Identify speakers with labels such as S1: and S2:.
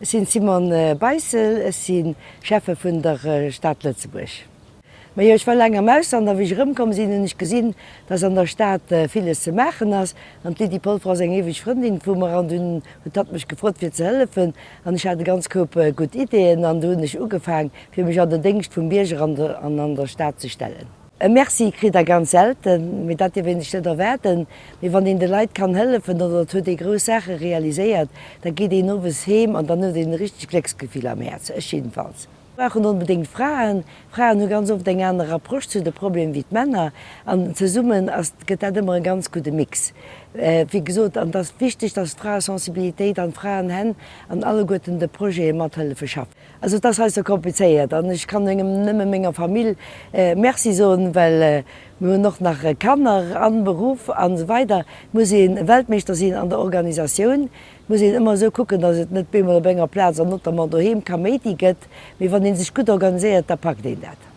S1: Es sind Simon Beisel, es sind Chefe vun der Stadt Lützeburg. Ma ja, ich war langer Maus an, wie ich rumkom sinn ich gesinn, dats an der Stadt vieles ze machen ass. An die Polfrau seg ewig Freundin, wo man an dun hat mich gefrot fir ze helfen. An ich hatte ganz gut Ideen an du ich ugefang, fir mich an der Dingst vum Bierger an der Stadt zu stellen. Merci krit er ganz selten, mit dat wenn ich werden. Wie wann in de Leiit kann helfen, dat hue de gro Sache realisiert, da geht den nowes heem an dann den richtig Klecksgefühl am Herz jedenfalls. Wir brauchen unbedingt Frauen nur ganz oft eng anderen Approch zu de Problem wie Männer an ze summen as get immer ein ganz gute Mix. Wie gesot an das wichtig, dass Frau Sensibilität an Frauen hen an alle guten de Projekte Matelle verschafft. Also das heißt so kompliziert. Und ich kann engem nimme ménger Familie Merci so, weil noch nach Kanner an Beruf an so weiter muss Weltmeister sein an der Organisation. Muss immer so gucken, dass es nicht bei mir Platz an not man daheim kann Medi geht, wie wann den sich gut organisiert, da packt den dat.